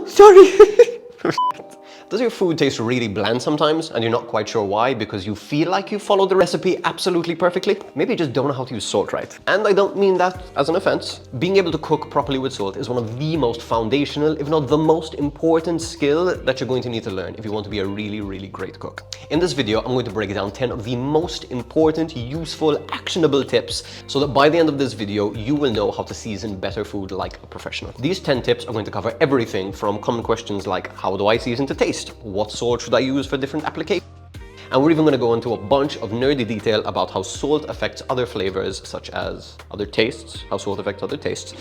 Oh, sorry. Does your food taste really bland sometimes and you're not quite sure why because you feel like you followed the recipe absolutely perfectly? Maybe you just don't know how to use salt right. And I don't mean that as an offense. Being able to cook properly with salt is one of the most foundational, if not the most important skill that you're going to need to learn if you want to be a really, really great cook. In this video, I'm going to break down 10 of the most important, useful, actionable tips so that by the end of this video, you will know how to season better food like a professional. These 10 tips are going to cover everything from common questions like how do I season to taste? What salt should I use for different applications? And we're even going to go into a bunch of nerdy detail about how salt affects other flavors, such as other tastes, how salt affects other tastes,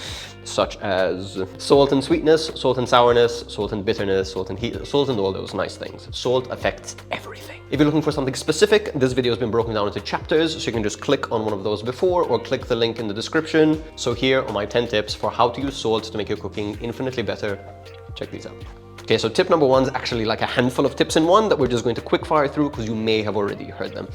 such as salt and sweetness, salt and sourness, salt and bitterness, salt and heat, salt and all those nice things. Salt affects everything. If you're looking for something specific, this video has been broken down into chapters, so you can just click on one of those before or click the link in the description. So here are my 10 tips for how to use salt to make your cooking infinitely better. Check these out. Okay, so tip number 1 is actually like a handful of tips in one that we're just going to quick fire through because you may have already heard them.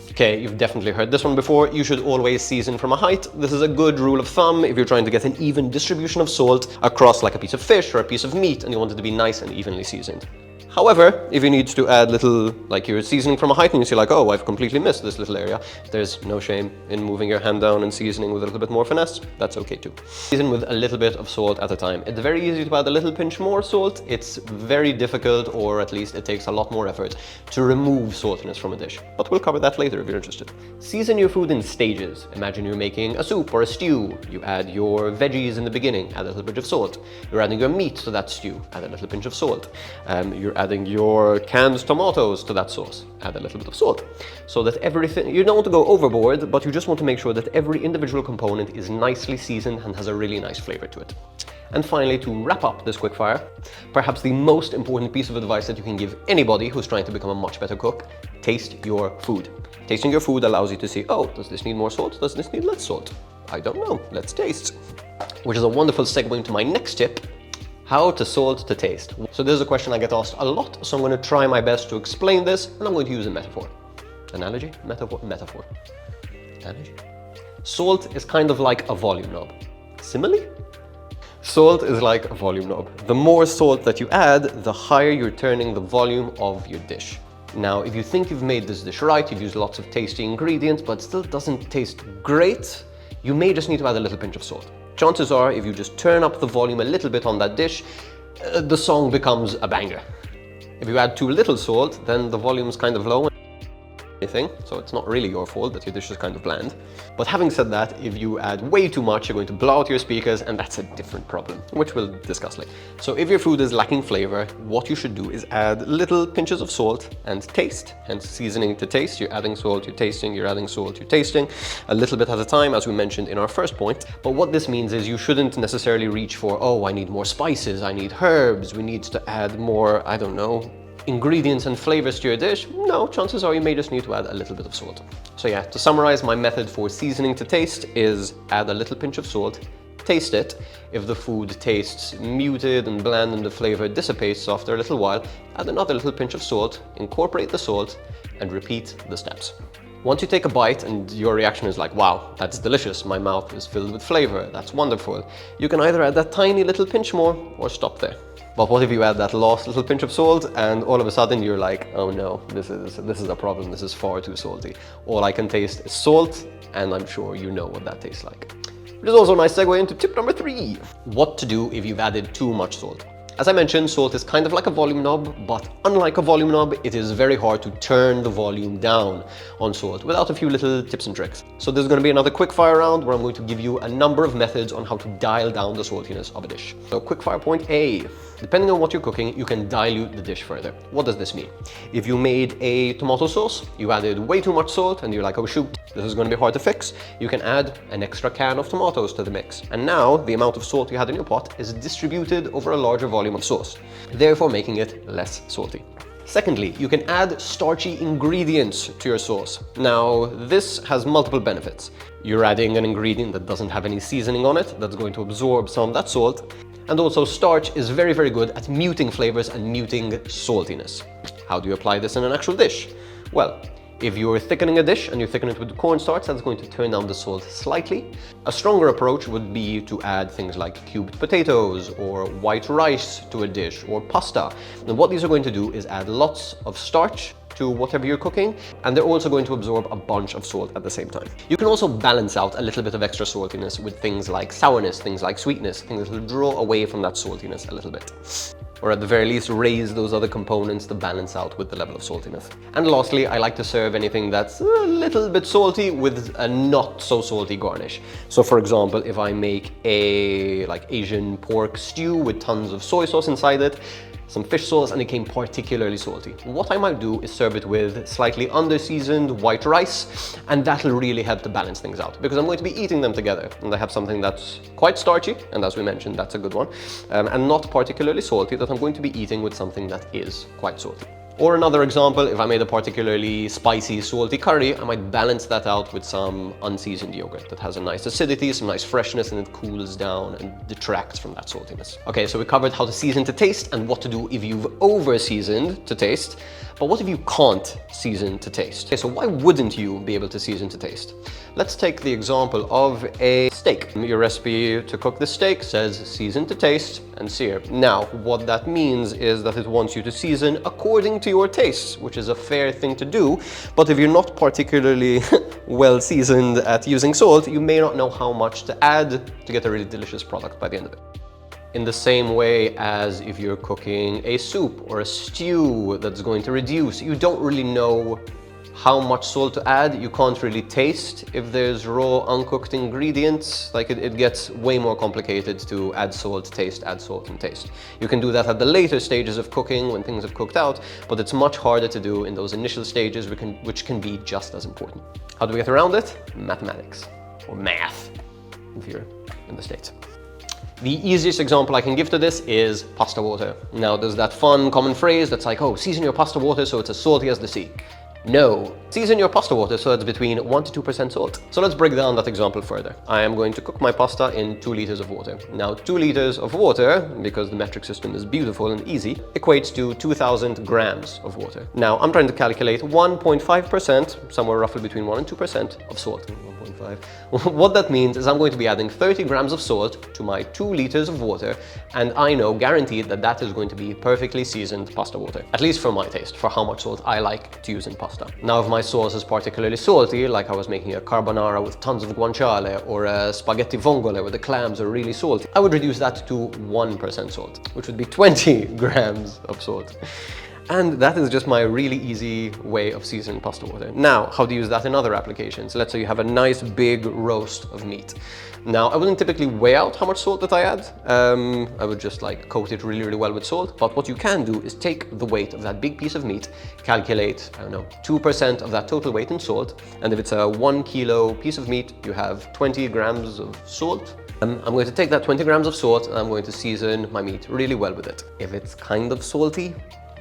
Okay, you've definitely heard this one before. You should always season from a height. This is a good rule of thumb if you're trying to get an even distribution of salt across like a piece of fish or a piece of meat and you want it to be nice and evenly seasoned. However, if you need to add little, like you're seasoning from a height and you see like, oh, I've completely missed this little area, there's no shame in moving your hand down and seasoning with a little bit more finesse. That's okay too. Season with a little bit of salt at a time. It's very easy to add a little pinch more salt. It's very difficult, or at least it takes a lot more effort to remove saltiness from a dish. But we'll cover that later if you're interested. Season your food in stages. Imagine you're making a soup or a stew. You add your veggies in the beginning, add a little bit of salt. You're adding your meat to that stew, add a little pinch of salt. You're adding your canned tomatoes to that sauce, add a little bit of salt. So that everything, you don't want to go overboard, but you just want to make sure that every individual component is nicely seasoned and has a really nice flavor to it. And finally, to wrap up this quickfire, perhaps the most important piece of advice that you can give anybody who's trying to become a much better cook: taste your food. Tasting your food allows you to see, oh, does this need more salt? Does this need less salt? I don't know, let's taste. Which is a wonderful segue into my next tip: how to salt to taste. So this is a question I get asked a lot, so I'm going to try my best to explain this, and I'm going to use a metaphor. Analogy? Metaphor? Metaphor. Analogy? Salt is kind of like a volume knob. Simile? Salt is like a volume knob. The more salt that you add, the higher you're turning the volume of your dish. Now, if you think you've made this dish right, you've used lots of tasty ingredients, but still doesn't taste great, you may just need to add a little pinch of salt. Chances are, if you just turn up the volume a little bit on that dish, the song becomes a banger. If you add too little salt, then the volume is kind of low, so it's not really your fault that your dish is kind of bland. But having said that, if you add way too much, you're going to blow out your speakers, and that's a different problem, which we'll discuss later. So if your food is lacking flavor, what you should do is add little pinches of salt and taste, hence seasoning to taste. You're adding salt, you're tasting, you're adding salt, you're tasting, a little bit at a time, as we mentioned in our first point. But what this means is you shouldn't necessarily reach for, oh, I need more spices, I need herbs, we need to add more, I don't know, ingredients and flavors to your dish. No, chances are you may just need to add a little bit of salt. So yeah, to summarize, my method for seasoning to taste is add a little pinch of salt, taste it. If the food tastes muted and bland and the flavor dissipates after a little while, add another little pinch of salt, incorporate the salt, and repeat the steps. Once you take a bite and your reaction is like, wow, that's delicious, my mouth is filled with flavor, that's wonderful, you can either add that tiny little pinch more or stop there. But what if you add that last little pinch of salt and all of a sudden you're like, oh no, this is a problem, this is far too salty. All I can taste is salt, and I'm sure you know what that tastes like. Which is also a nice segue into tip number 3. What to do if you've added too much salt. As I mentioned, salt is kind of like a volume knob, but unlike a volume knob, it is very hard to turn the volume down on salt without a few little tips and tricks. So this is going to be another quickfire round where I'm going to give you a number of methods on how to dial down the saltiness of a dish. So quickfire point A. Depending on what you're cooking, you can dilute the dish further. What does this mean? If you made a tomato sauce, you added way too much salt and you're like, oh shoot, this is going to be hard to fix, you can add an extra can of tomatoes to the mix. And now the amount of salt you had in your pot is distributed over a larger volume of sauce, therefore making it less salty. Secondly, you can add starchy ingredients to your sauce. Now, this has multiple benefits. You're adding an ingredient that doesn't have any seasoning on it, that's going to absorb some of that salt. And also, starch is very, very good at muting flavors and muting saltiness. How do you apply this in an actual dish? Well, If you're thickening a dish and you thicken it with cornstarch, that's going to turn down the salt slightly. A stronger approach would be to add things like cubed potatoes or white rice to a dish or pasta. And what these are going to do is add lots of starch to whatever you're cooking, and they're also going to absorb a bunch of salt at the same time. You can also balance out a little bit of extra saltiness with things like sourness, things like sweetness, things that will draw away from that saltiness a little bit. Or at the very least, raise those other components to balance out with the level of saltiness. And lastly, I like to serve anything that's a little bit salty with a not so salty garnish. So for example, if I make a Asian pork stew with tons of soy sauce inside it, some fish sauce, and it came particularly salty, what I might do is serve it with slightly under-seasoned white rice, and that'll really help to balance things out, because I'm going to be eating them together, and I have something that's quite starchy, and as we mentioned, that's a good one, and not particularly salty, that I'm going to be eating with something that is quite salty. Or another example, if I made a particularly spicy, salty curry, I might balance that out with some unseasoned yogurt that has a nice acidity, some nice freshness, and it cools down and detracts from that saltiness. Okay, so we covered how to season to taste and what to do if you've over-seasoned to taste. But what if you can't season to taste? Okay, so why wouldn't you be able to season to taste? Let's take the example of a steak. Your recipe to cook the steak says season to taste and sear. Now, what that means is that it wants you to season according to your tastes, which is a fair thing to do. But if you're not particularly well seasoned at using salt, you may not know how much to add to get a really delicious product by the end of it. In the same way as if you're cooking a soup or a stew that's going to reduce, you don't really know how much salt to add. You can't really taste if there's raw, uncooked ingredients. Like it gets way more complicated to add salt, and taste. You can do that at the later stages of cooking when things have cooked out, but it's much harder to do in those initial stages, which can be just as important. How do we get around it? Mathematics, or math, if you're in the States. The easiest example I can give to this is pasta water. Now, there's that fun common phrase that's like, oh, season your pasta water so it's as salty as the sea. No. Season your pasta water so it's between 1 to 2% salt. So let's break down that example further. I am going to cook my pasta in 2 liters of water. Now, 2 liters of water, because the metric system is beautiful and easy, equates to 2,000 grams of water. Now, I'm trying to calculate 1.5%, somewhere roughly between 1 and 2% of salt. 1.5. What that means is I'm going to be adding 30 grams of salt to my 2 liters of water, and I know guaranteed that that is going to be perfectly seasoned pasta water. At least for my taste, for how much salt I like to use in pasta. Now, if my sauce is particularly salty, like I was making a carbonara with tons of guanciale or a spaghetti vongole where the clams are really salty, I would reduce that to 1% salt, which would be 20 grams of salt. And that is just my really easy way of seasoning pasta water. Now, how to use that in other applications. Let's say you have a nice big roast of meat. Now, I wouldn't typically weigh out how much salt that I add. I would just coat it really, really well with salt. But what you can do is take the weight of that big piece of meat, calculate, 2% of that total weight in salt. And if it's a 1 kilo piece of meat, you have 20 grams of salt. I'm going to take that 20 grams of salt and I'm going to season my meat really well with it. If it's kind of salty,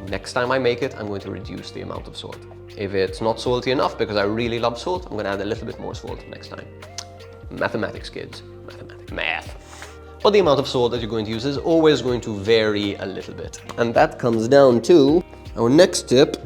next time I make it, I'm going to reduce the amount of salt. If it's not salty enough, because I really love salt, I'm going to add a little bit more salt next time. Mathematics, kids. Math. But the amount of salt that you're going to use is always going to vary a little bit. And that comes down to our next tip.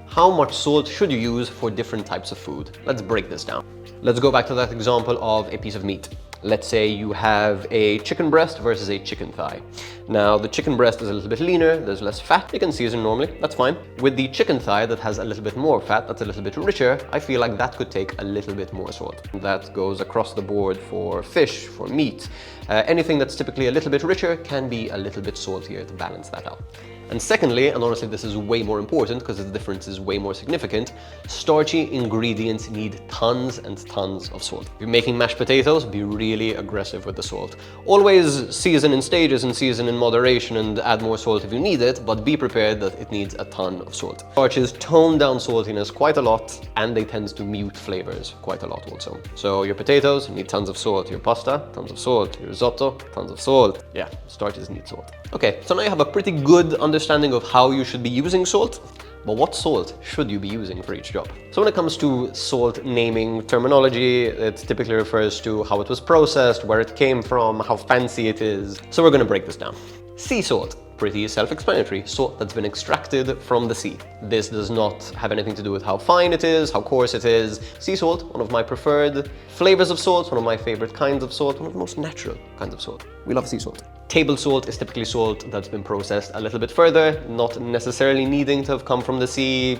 How much salt should you use for different types of food? Let's break this down. Let's go back to that example of a piece of meat. Let's say you have a chicken breast versus a chicken thigh. Now, the chicken breast is a little bit leaner, there's less fat. You can season normally, that's fine. With the chicken thigh that has a little bit more fat, that's a little bit richer, I feel like that could take a little bit more salt. That goes across the board for fish, for meat. Anything that's typically a little bit richer can be a little bit saltier to balance that out. And secondly, and honestly this is way more important because the difference is way more significant, starchy ingredients need tons and tons of salt. If you're making mashed potatoes, be really aggressive with the salt. Always season in stages and season in moderation and add more salt if you need it, but be prepared that it needs a ton of salt. Starches tone down saltiness quite a lot and they tend to mute flavors quite a lot also. So your potatoes need tons of salt, your pasta, tons of salt, your risotto, tons of salt. Yeah, starches need salt. Okay, so now you have a pretty good understanding of how you should be using salt, but what salt should you be using for each job? So when it comes to salt naming terminology, it typically refers to how it was processed, where it came from, how fancy it is. So we're going to break this down. Sea salt. Pretty self-explanatory. Salt that's been extracted from the sea. This does not have anything to do with how fine it is, how coarse it is. Sea salt, one of my preferred flavors of salt, one of my favorite kinds of salt, one of the most natural kinds of salt. We love sea salt. Table salt is typically salt that's been processed a little bit further, not necessarily needing to have come from the sea.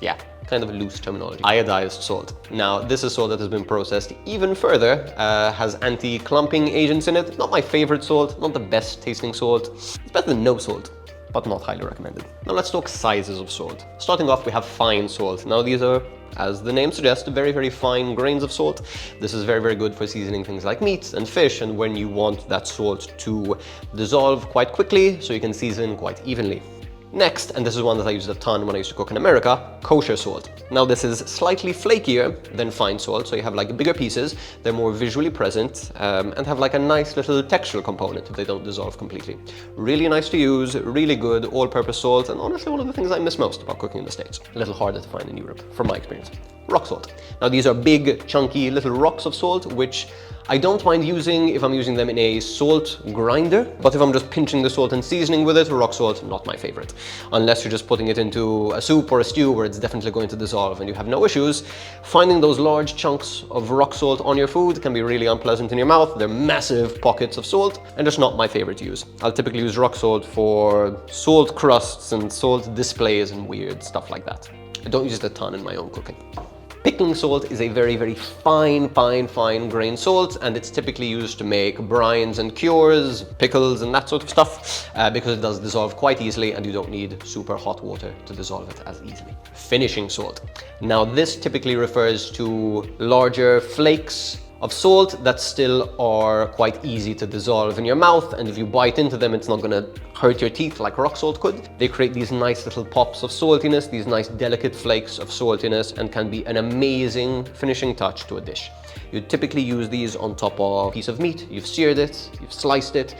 Yeah, kind of a loose terminology. Iodized salt. Now, this is salt that has been processed even further, has anti-clumping agents in it. Not my favorite salt, not the best tasting salt. It's better than no salt, but not highly recommended. Now let's talk sizes of salt. Starting off, we have fine salt. Now these are, as the name suggests, very, very fine grains of salt. This is very, very good for seasoning things like meats and fish, and when you want that salt to dissolve quite quickly, so you can season quite evenly. Next, and this is one that I used a ton when I used to cook in America, kosher salt. Now this is slightly flakier than fine salt, so you have like bigger pieces, they're more visually present, and have like a nice little textural component if they don't dissolve completely. Really nice to use, really good all-purpose salt, and honestly one of the things I miss most about cooking in the States. A little harder to find in Europe, from my experience. Rock salt. Now these are big, chunky little rocks of salt, which I don't mind using if I'm using them in a salt grinder, but if I'm just pinching the salt and seasoning with it, rock salt, not my favorite. Unless you're just putting it into a soup or a stew where it's definitely going to dissolve and you have no issues, finding those large chunks of rock salt on your food can be really unpleasant in your mouth. They're massive pockets of salt and just not my favorite to use. I'll typically use rock salt for salt crusts and salt displays and weird stuff like that. I don't use it a ton in my own cooking. Pickling salt is a very, very fine grain salt, and it's typically used to make brines and cures, pickles and that sort of stuff, because it does dissolve quite easily and you don't need super hot water to dissolve it as easily. Finishing salt. Now this typically refers to larger flakes of salt that still are quite easy to dissolve in your mouth, and if you bite into them it's not going to hurt your teeth like rock salt could. They create these nice little pops of saltiness, these nice delicate flakes of saltiness, and can be an amazing finishing touch to a dish. You typically use these on top of a piece of meat. You've seared it, you've sliced it.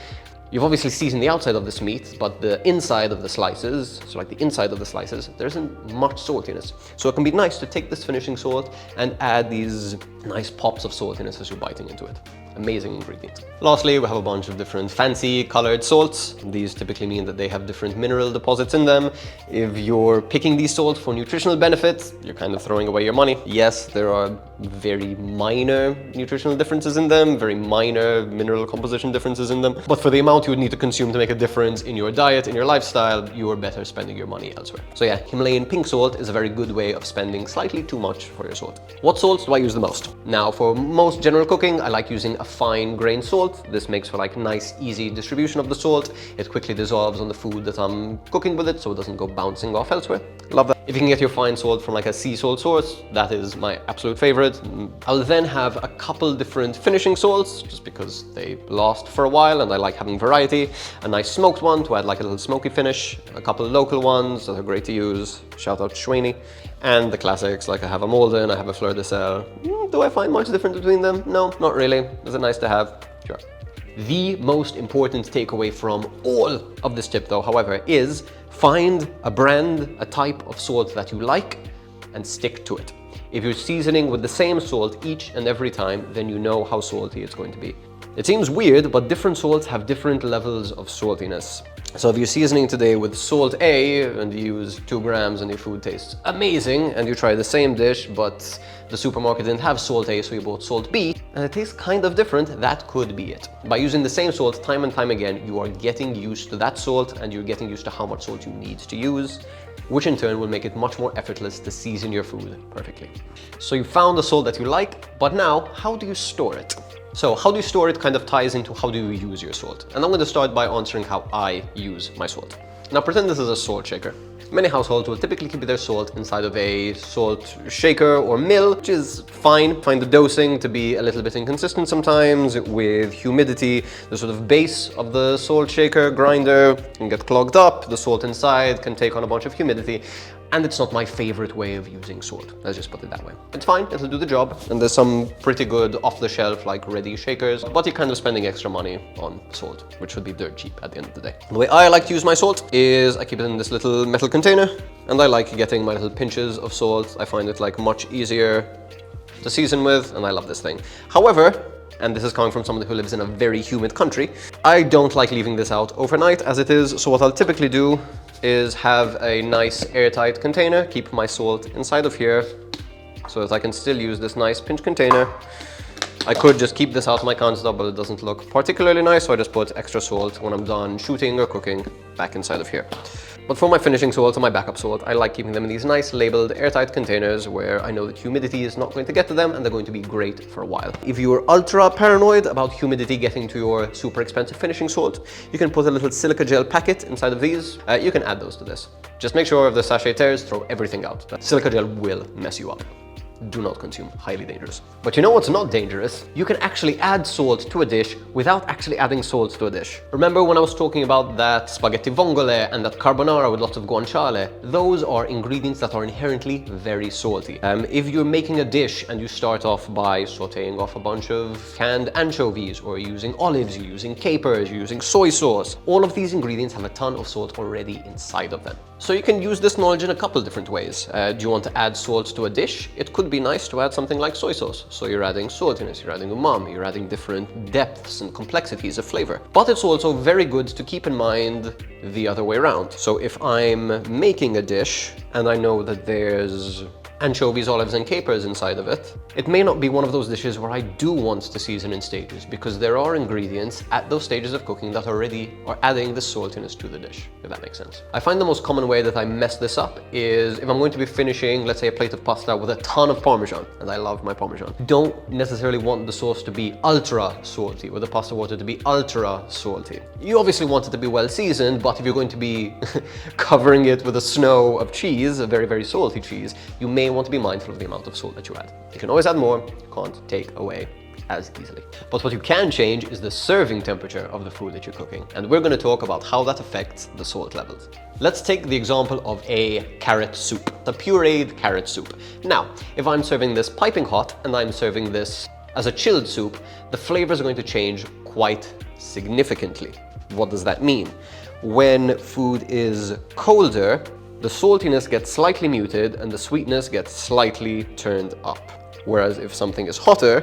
You've obviously seasoned the outside of this meat, but the inside of the slices, so like the inside of the slices, there isn't much saltiness. So it can be nice to take this finishing salt and add these nice pops of saltiness as you're biting into it. Amazing ingredient. Lastly, we have a bunch of different fancy colored salts. These typically mean that they have different mineral deposits in them. If you're picking these salts for nutritional benefits, you're kind of throwing away your money. Yes, there are very minor nutritional differences in them, very minor mineral composition differences in them, but for the amount you would need to consume to make a difference in your diet, in your lifestyle, you are better spending your money elsewhere. So yeah, Himalayan pink salt is a very good way of spending slightly too much for your salt. What salts do I use the most? Now, for most general cooking, I like using a fine grain salt. This makes for like nice, easy distribution of the salt. It quickly dissolves on the food that I'm cooking with it, so it doesn't go bouncing off elsewhere. Love that. If you can get your fine salt from like a sea salt source, that is my absolute favorite. I'll then have a couple different finishing salts, just because they last for a while and I like having variety. A nice smoked one to add like a little smoky finish, a couple of local ones that are great to use, shout out Schweini, and the classics, like I have a Malden, I have a Fleur de Sel. Do I find much difference between them? No, not really. Is it nice to have? Sure. The most important takeaway from all of this tip though, however, is find a brand, a type of salt that you like and stick to it. If you're seasoning with the same salt each and every time, then you know how salty it's going to be. It seems weird, but different salts have different levels of saltiness. So if you're seasoning today with salt A and you use 2 grams and your food tastes amazing, and you try the same dish, but the supermarket didn't have salt A, so you bought salt B, and it tastes kind of different, that could be it. By using the same salt time and time again, you are getting used to that salt and you're getting used to how much salt you need to use, which in turn will make it much more effortless to season your food perfectly. So you found the salt that you like, but now how do you store it? So how do you store it kind of ties into how do you use your salt. And I'm going to start by answering how I use my salt. Now pretend this is a salt shaker. Many households will typically keep their salt inside of a salt shaker or mill, which is fine. Find the dosing to be a little bit inconsistent sometimes with humidity. The sort of base of the salt shaker grinder can get clogged up. The salt inside can take on a bunch of humidity. And it's not my favorite way of using salt. Let's just put it that way. It's fine, it'll do the job. And there's some pretty good off-the-shelf, like ready shakers, but you're kind of spending extra money on salt, which would be dirt cheap at the end of the day. The way I like to use my salt is I keep it in this little metal container, and I like getting my little pinches of salt. I find it like much easier to season with, and I love this thing. However, and this is coming from someone who lives in a very humid country, I don't like leaving this out overnight as it is. So what I'll typically do is have a nice airtight container, keep my salt inside of here so that I can still use this nice pinch container. I could just keep this out of my countertop, but it doesn't look particularly nice, so I just put extra salt when I'm done shooting or cooking back inside of here. But for my finishing salt and my backup salt, I like keeping them in these nice labeled airtight containers where I know that humidity is not going to get to them and they're going to be great for a while. If you're ultra paranoid about humidity getting to your super expensive finishing salt, you can put a little silica gel packet inside of these. You can add those to this. Just make sure if the sachet tears, throw everything out. That silica gel will mess you up. Do not consume, highly dangerous. But you know what's not dangerous? You can actually add salt to a dish without actually adding salt to a dish. Remember when I was talking about that spaghetti vongole and that carbonara with lots of guanciale? Those are ingredients that are inherently very salty. If you're making a dish and you start off by sauteing off a bunch of canned anchovies, or you're using olives, you're using capers, you're using soy sauce, all of these ingredients have a ton of salt already inside of them. So you can use this knowledge in a couple different ways. Do you want to add salt to a dish? It could be nice to add something like soy sauce. So you're adding saltiness, you're adding umami, you're adding different depths and complexities of flavor. But it's also very good to keep in mind the other way around. So if I'm making a dish and I know that there's anchovies, olives and capers inside of it, it may not be one of those dishes where I do want to season in stages, because there are ingredients at those stages of cooking that already are adding the saltiness to the dish, if that makes sense. I find the most common way that I mess this up is if I'm going to be finishing, let's say, a plate of pasta with a ton of Parmesan, and I love my Parmesan. Don't necessarily want the sauce to be ultra salty or the pasta water to be ultra salty. You obviously want it to be well seasoned, but if you're going to be covering it with a snow of cheese, a very, very salty cheese, you may want to be mindful of the amount of salt that you add. You can always add more, you can't take away as easily. But what you can change is the serving temperature of the food that you're cooking. And we're going to talk about how that affects the salt levels. Let's take the example of a carrot soup, a pureed carrot soup. Now, if I'm serving this piping hot and I'm serving this as a chilled soup, the flavors are going to change quite significantly. What does that mean? When food is colder, the saltiness gets slightly muted and the sweetness gets slightly turned up. Whereas if something is hotter,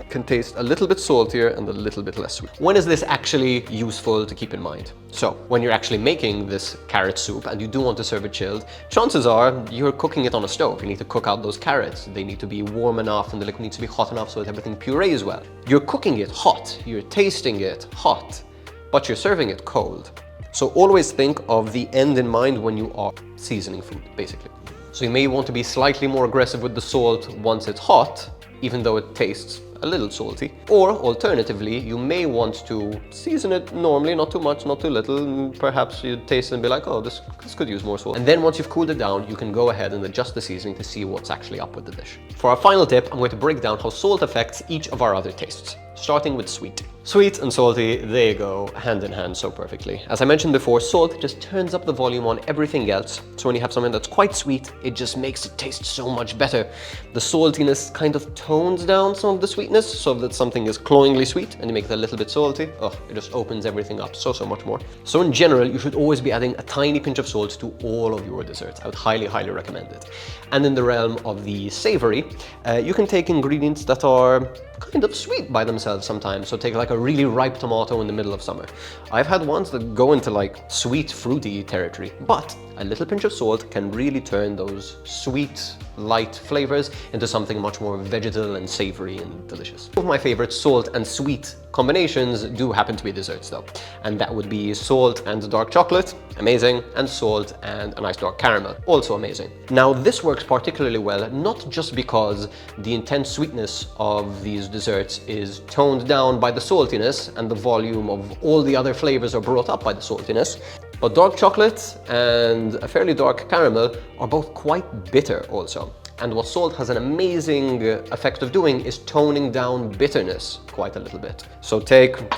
it can taste a little bit saltier and a little bit less sweet. When is this actually useful to keep in mind? So when you're actually making this carrot soup and you do want to serve it chilled, chances are you're cooking it on a stove. You need to cook out those carrots. They need to be warm enough and the liquid needs to be hot enough so that everything purees well. You're cooking it hot, you're tasting it hot, but you're serving it cold. So always think of the end in mind when you are seasoning food, basically. So you may want to be slightly more aggressive with the salt once it's hot, even though it tastes a little salty. Or alternatively, you may want to season it normally, not too much, not too little. Perhaps you taste it and be like, oh, this could use more salt. And then once you've cooled it down, you can go ahead and adjust the seasoning to see what's actually up with the dish. For our final tip, I'm going to break down how salt affects each of our other tastes, starting with sweet. Sweet and salty, they go hand in hand so perfectly. As I mentioned before, salt just turns up the volume on everything else. So when you have something that's quite sweet, it just makes it taste so much better. The saltiness kind of tones down some of the sweetness so that something is cloyingly sweet and you make it a little bit salty. Oh, it just opens everything up so much more. So in general, you should always be adding a tiny pinch of salt to all of your desserts. I would highly, highly recommend it. And in the realm of the savory, you can take ingredients that are kind of sweet by themselves sometimes. So take like a really ripe tomato in the middle of summer. I've had ones that go into like sweet, fruity territory, but a little pinch of salt can really turn those sweet, light flavors into something much more vegetal and savory and delicious. Two of my favorite salt and sweet combinations do happen to be desserts though, and that would be salt and dark chocolate, amazing, and salt and a nice dark caramel, also amazing. Now this works particularly well, not just because the intense sweetness of these desserts is toned down by the saltiness and the volume of all the other flavors are brought up by the saltiness, but dark chocolate and a fairly dark caramel are both quite bitter also. And what salt has an amazing effect of doing is toning down bitterness quite a little bit. So take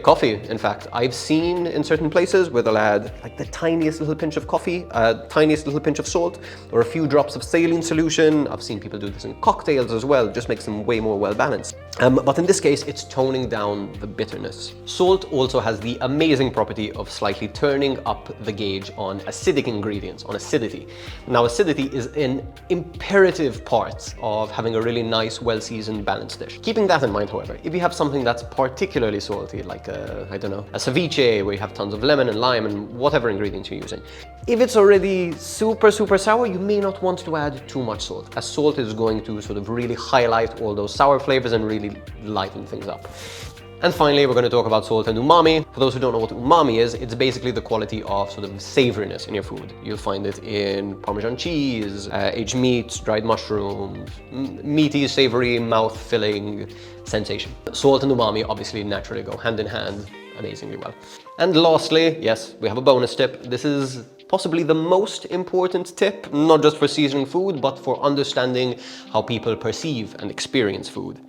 coffee. In fact, I've seen in certain places where they'll add like the tiniest little pinch of coffee, tiniest little pinch of salt, or a few drops of saline solution. I've seen people do this in cocktails as well. It just makes them way more well balanced. But in this case, it's toning down the bitterness. Salt also has the amazing property of slightly turning up the gauge on acidic ingredients, on acidity. Now, acidity is an imperative imperative part of having a really nice, well-seasoned, balanced dish. Keeping that in mind, however, if you have something that's particularly salty, like I don't know, a ceviche where you have tons of lemon and lime and whatever ingredients you're using, if it's already super sour, you may not want to add too much salt, as salt is going to sort of really highlight all those sour flavors and really lighten things up. And finally, we're going to talk about salt and umami. For those who don't know what umami is, it's basically the quality of sort of savoriness in your food. You'll find it in Parmesan cheese, aged meats, dried mushrooms, meaty, savory, mouth-filling sensation. Salt and umami obviously naturally go hand in hand amazingly well. And lastly, yes, we have a bonus tip. This is possibly the most important tip, not just for seasoning food, but for understanding how people perceive and experience food.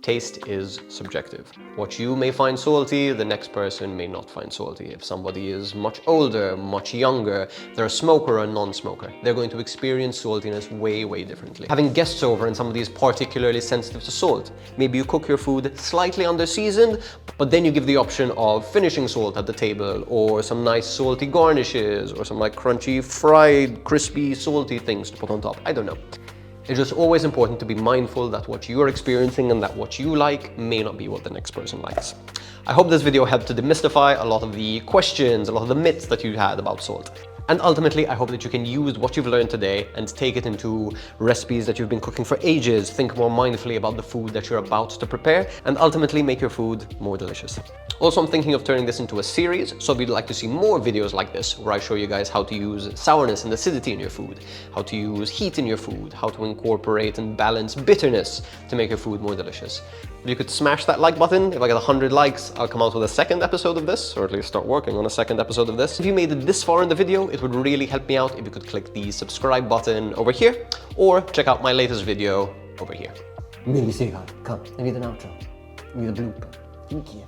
Taste is subjective. What you may find salty, the next person may not find salty. If somebody is much older, much younger, they're a smoker or a non-smoker, they're going to experience saltiness way differently. Having guests over and somebody is particularly sensitive to salt, maybe you cook your food slightly under-seasoned, but then you give the option of finishing salt at the table, or some nice salty garnishes, or some like crunchy, fried, crispy, salty things to put on top. I don't know. It's just always important to be mindful that what you're experiencing and that what you like may not be what the next person likes. I hope this video helped to demystify a lot of the questions, a lot of the myths that you had about salt. And ultimately, I hope that you can use what you've learned today and take it into recipes that you've been cooking for ages, think more mindfully about the food that you're about to prepare, and ultimately make your food more delicious. Also, I'm thinking of turning this into a series, so if you'd like to see more videos like this, where I show you guys how to use sourness and acidity in your food, how to use heat in your food, how to incorporate and balance bitterness to make your food more delicious. If you could smash that like button, if I get 100 likes, I'll come out with a second episode of this, or at least start working on a second episode of this. If you made it this far in the video, it would really help me out if you could click the subscribe button over here, or check out my latest video over here. Baby Seagull, come, I need an outro. I need a blooper. Thank you.